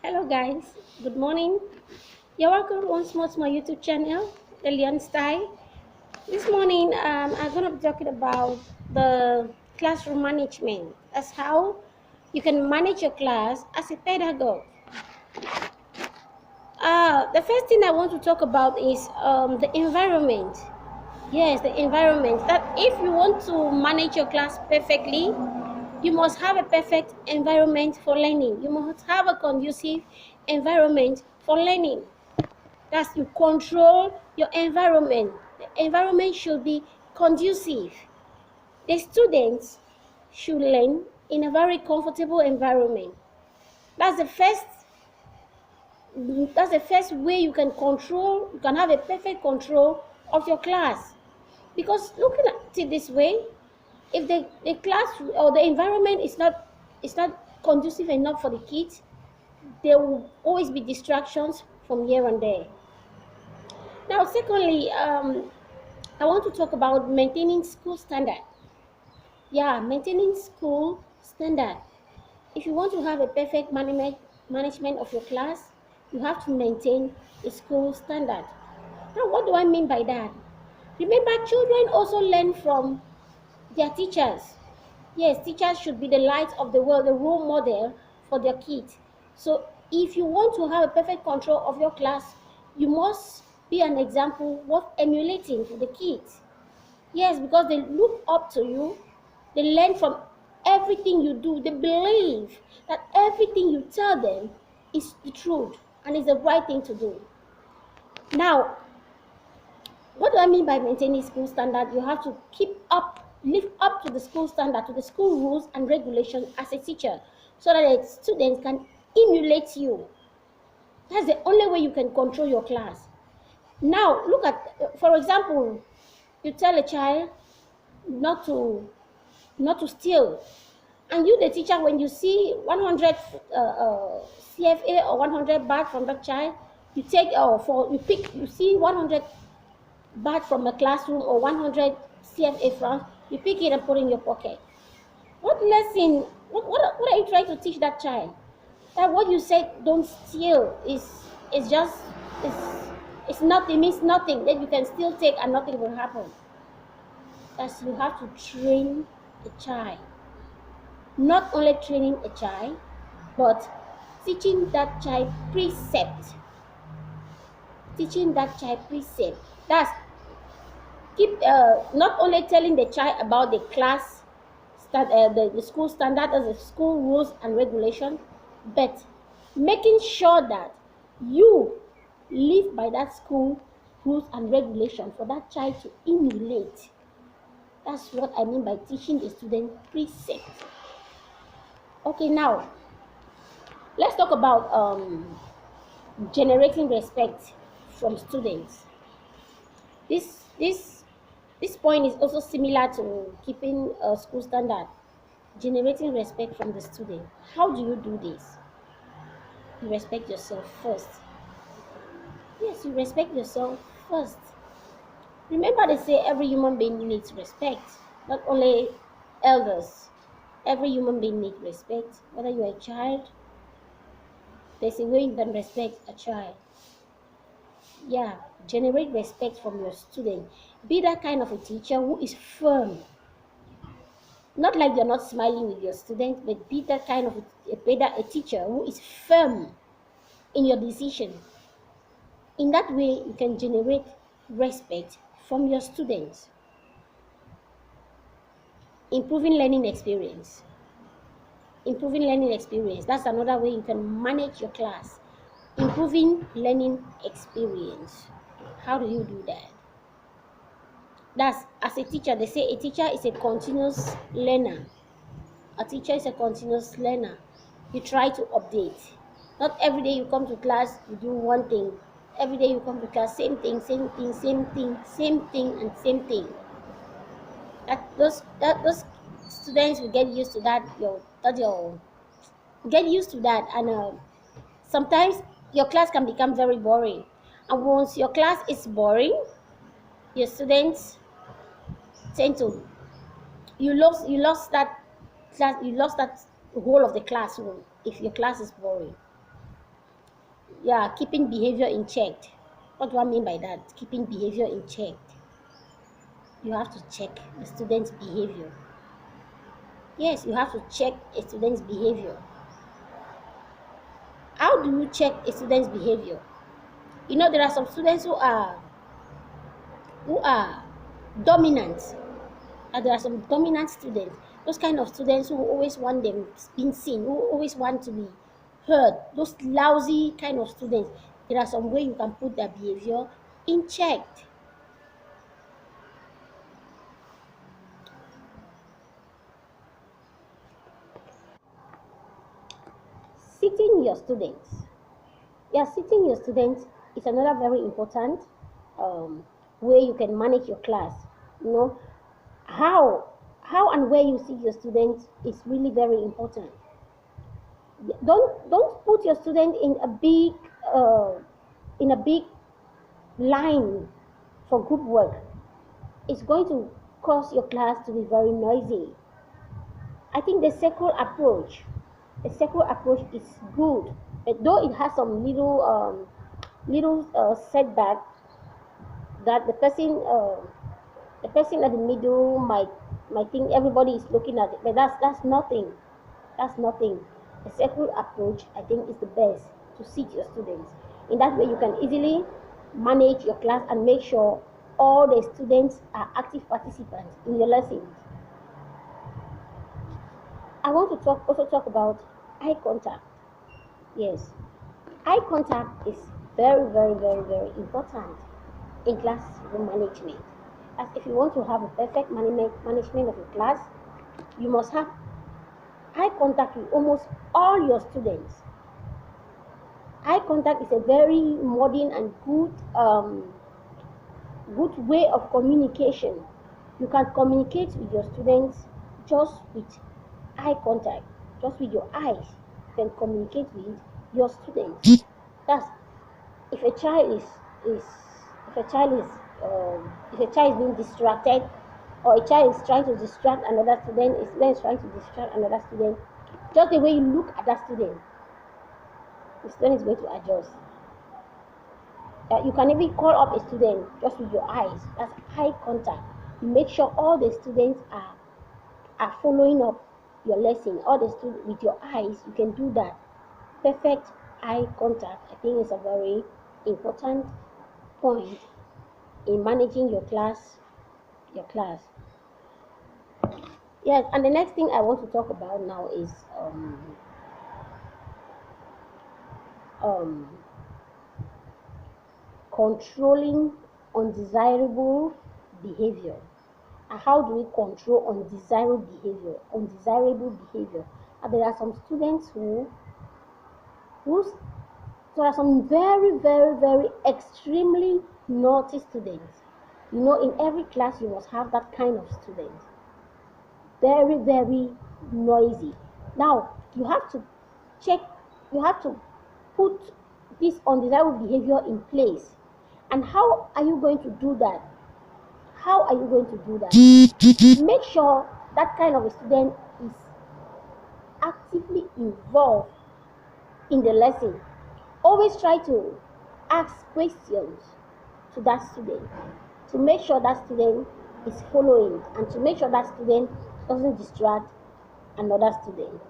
Hello guys, good morning. You're welcome once more to my YouTube channel, The Leon Style. This morning, I'm going to be talking about the classroom management. That's how you can manage your class as a pedagogue. The first thing I want to talk about is the environment. Yes, the environment. That if you want to manage your class perfectly, you must have a perfect environment for learning. You must have a conducive environment for learning. That's you control your environment. The environment should be conducive. The students should learn in a very comfortable environment. That's the first that's the first way you can control, you can have a perfect control of your class. Because looking at it this way, if the class or the environment is not conducive enough for the kids, there will always be distractions from here and there. Now, secondly, I want to talk about maintaining school standard. Yeah, maintaining school standard. If you want to have a perfect management of your class, you have to maintain a school standard. Now, what do I mean by that? Remember, children also learn from their teachers. Yes, teachers should be the light of the world, the role model for their kids. So, if you want to have a perfect control of your class, you must be an example worth emulating for the kids. Yes, because they look up to you, they learn from everything you do, they believe that everything you tell them is the truth and is the right thing to do. Now, what do I mean by maintaining school standard? You have to live up to the school standard, to the school rules and regulations as a teacher, so that the students can emulate you. That's the only way you can control your class. Now, look at, for example, you tell a child not to steal, and you, the teacher, when you see 100 CFA or 100 baht from that child, you take you see 100 baht from a classroom or 100 CFA from, you pick it and put it in your pocket. What lesson, what are you trying to teach that child? That what you said, don't steal, is just, is, it's nothing, means nothing, that you can still take and nothing will happen. That's, you have to train a child. Not only training a child, but teaching that child precept. Teaching that child precept. That's not only telling the child about the class, the school standard, as the school rules and regulations, but making sure that you live by that school rules and regulation for that child to emulate. That's what I mean by teaching the student precept. Okay, now let's talk about generating respect from students. This point is also similar to keeping a school standard, generating respect from the student. How do you do this? You respect yourself first. Yes, you respect yourself first. Remember, they say every human being needs respect, not only elders. Every human being needs respect, whether you're a child. There's a way you can respect a child. Yeah, generate respect from your student. Be that kind of a teacher who is firm. Not like you're not smiling with your student, but be that kind of a teacher who is firm in your decision. In that way, you can generate respect from your students. Improving learning experience. Improving learning experience. That's another way you can manage your class. Improving learning experience. How do you do that? That's, as a teacher, they say a teacher is a continuous learner. A teacher is a continuous learner. You try to update. Not every day you come to class, you do one thing. Every day you come to class, same thing, same thing, same thing, same thing, and same thing. Those students will get used to that. Get used to that, and sometimes your class can become very boring. And once your class is boring, your students tend to, you lost that class, you lost that whole of the classroom if your class is boring. Yeah, keeping behavior in check. What do I mean by that? Keeping behavior in check. You have to check the student's behavior. Yes, you have to check a student's behavior. How do you check a student's behavior? You know, there are some students who are dominant, and there are some dominant students. Those kind of students who always want them being seen, who always want to be heard. Those lousy kind of students. There are some way you can put their behavior in check. Sitting your students. Yeah, sitting your students is another very important um, way you can manage your class. You know, how and where you see your students is really very important. Don't put your student uh, in a big line for group work. It's going to cause your class to be very noisy. I think the circle approach is good, but though it has some little setback, that the person at the middle might think everybody is looking at it, but that's nothing. That's nothing. The circle approach, I think, is the best to seat your students. In that way, you can easily manage your class and make sure all the students are active participants in your lessons. I want to also talk about eye contact. Yes, eye contact is very, very, very, very important in classroom management. As if you want to have a perfect management of your class, you must have eye contact with almost all your students. Eye contact is a very modern and good way of communication. You can communicate with your students just with eye contact, just with your eyes. You can communicate with your students. That's if a child is if a child is if a child is being distracted, or a child is trying to distract another student, a student is trying to distract another student, just the way you look at that student, the student is going to adjust. You can even call up a student just with your eyes. That's eye contact. You make sure all the students are following up your lesson. All the students with your eyes, you can do that. Perfect eye contact, I think, is a very important point in managing your class. Your class. Yes, and the next thing I want to talk about now is um, controlling undesirable behavior. And how do we control undesirable behavior? And there are some students who there are some very, very, very extremely naughty students. You know, in every class you must have that kind of student. Very, very noisy. Now you have to check, you have to put this undesirable behavior in place. And how are you going to do that? How are you going to do that? Make sure that kind of a student is actively involved in the lesson. Always try to ask questions to that student to make sure that student is following, and to make sure that student doesn't distract another student.